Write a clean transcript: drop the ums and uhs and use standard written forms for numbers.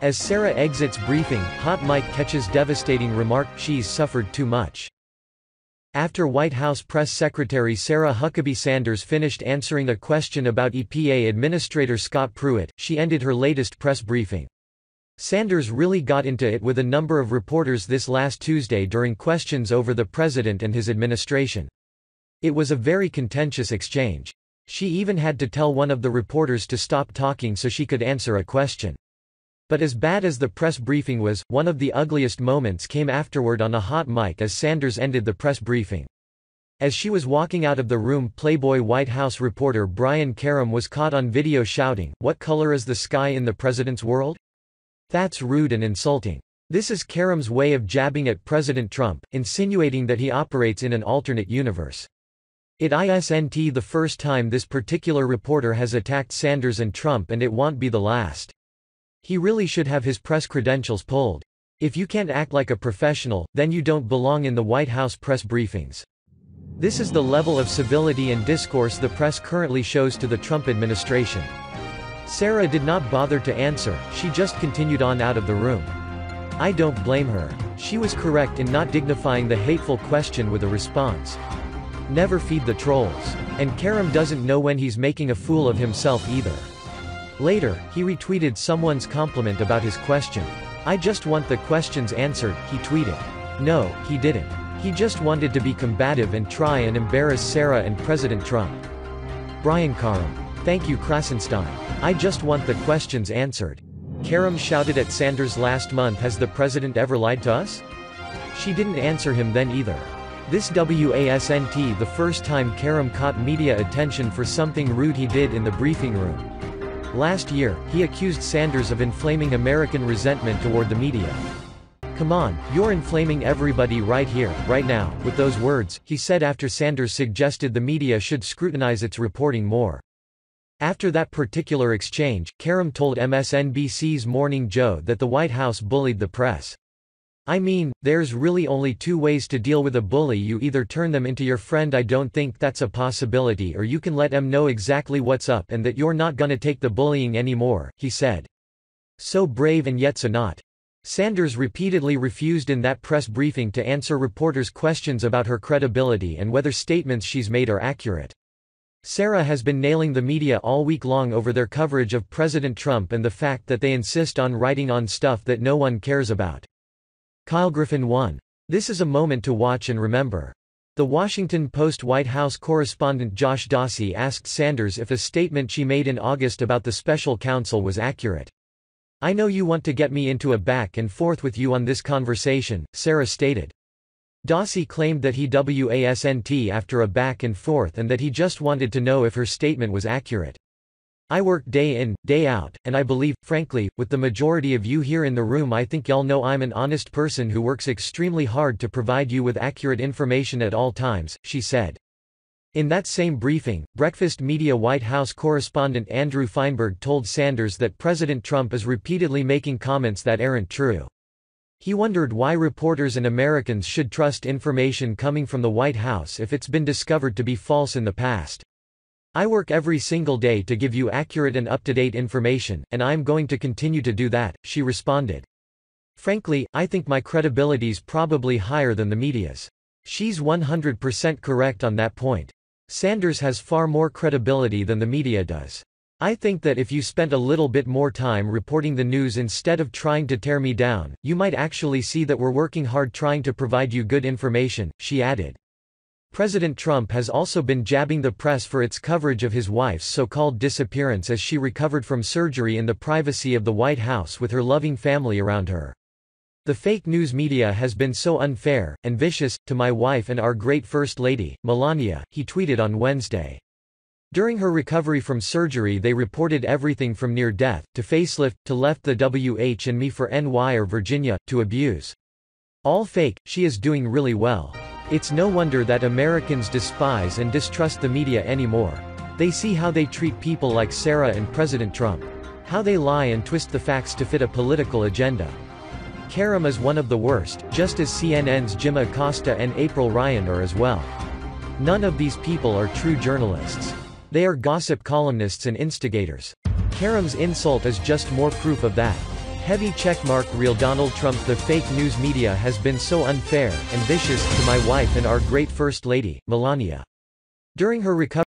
As Sarah exits briefing, hot mic catches devastating remark, "She's suffered too much." After White House Press Secretary Sarah Huckabee Sanders finished answering a question about EPA Administrator Scott Pruitt, she ended her latest press briefing. Sanders really got into it with a number of reporters this last Tuesday during questions over the president and his administration. It was a very contentious exchange. She even had to tell one of the reporters to stop talking so she could answer a question. But as bad as the press briefing was, one of the ugliest moments came afterward on a hot mic as Sanders ended the press briefing. As she was walking out of the room, Playboy White House reporter Brian Karem was caught on video shouting, "What color is the sky in the president's world? That's rude and insulting." This is Karem's way of jabbing at President Trump, insinuating that he operates in an alternate universe. It isn't the first time this particular reporter has attacked Sanders and Trump, and it won't be the last. He really should have his press credentials pulled. If you can't act like a professional, then you don't belong in the White House press briefings. This is the level of civility and discourse the press currently shows to the Trump administration. Sarah did not bother to answer, she just continued on out of the room. I don't blame her. She was correct in not dignifying the hateful question with a response. Never feed the trolls. And Karem doesn't know when he's making a fool of himself either. Later, he retweeted someone's compliment about his question. "I just want the questions answered," he tweeted. No, he didn't. He just wanted to be combative and try and embarrass Sarah and President Trump. Brian Karem. Thank you Krasenstein. I just want the questions answered. Karem shouted at Sanders last month, "Has the president ever lied to us?" She didn't answer him then either. This wasn't the first time Karem caught media attention for something rude he did in the briefing room. Last year, he accused Sanders of inflaming American resentment toward the media. "Come on, you're inflaming everybody right here, right now," with those words, he said after Sanders suggested the media should scrutinize its reporting more. After that particular exchange, Karem told MSNBC's Morning Joe that the White House bullied the press. "I mean, there's really only two ways to deal with a bully: you either turn them into your friend, I don't think that's a possibility, or you can let them know exactly what's up and that you're not gonna take the bullying anymore," he said. So brave and yet so not. Sanders repeatedly refused in that press briefing to answer reporters' questions about her credibility and whether statements she's made are accurate. Sarah has been nailing the media all week long over their coverage of President Trump and the fact that they insist on writing on stuff that no one cares about. Kyle Griffin 1. This is a moment to watch and remember. The Washington Post White House correspondent Josh Dawsey asked Sanders if a statement she made in August about the special counsel was accurate. "I know you want to get me into a back and forth with you on this conversation," Sarah stated. Dawsey claimed that he wasn't after a back and forth and that he just wanted to know if her statement was accurate. "I work day in, day out, and I believe, frankly, with the majority of you here in the room, I think y'all know I'm an honest person who works extremely hard to provide you with accurate information at all times," she said. In that same briefing, Breakfast Media White House correspondent Andrew Feinberg told Sanders that President Trump is repeatedly making comments that aren't true. He wondered why reporters and Americans should trust information coming from the White House if it's been discovered to be false in the past. "I work every single day to give you accurate and up-to-date information, and I'm going to continue to do that," she responded. "Frankly, I think my credibility's probably higher than the media's." She's 100% correct on that point. Sanders has far more credibility than the media does. "I think that if you spent a little bit more time reporting the news instead of trying to tear me down, you might actually see that we're working hard trying to provide you good information," she added. President Trump has also been jabbing the press for its coverage of his wife's so-called disappearance as she recovered from surgery in the privacy of the White House with her loving family around her. "The fake news media has been so unfair, and vicious, to my wife and our great First Lady, Melania," he tweeted on Wednesday. During her recovery from surgery they reported everything from near death, to facelift, to left the WH and me for NY or Virginia, to abuse. All fake. She is doing really well. It's no wonder that Americans despise and distrust the media anymore. They see how they treat people like Sarah and President Trump. How they lie and twist the facts to fit a political agenda. Karem is one of the worst, just as CNN's Jim Acosta and April Ryan are as well. None of these people are true journalists. They are gossip columnists and instigators. Karem's insult is just more proof of that. Heavy checkmark. Real Donald Trump. The fake news media has been so unfair and vicious to my wife and our great First Lady, Melania. During her recovery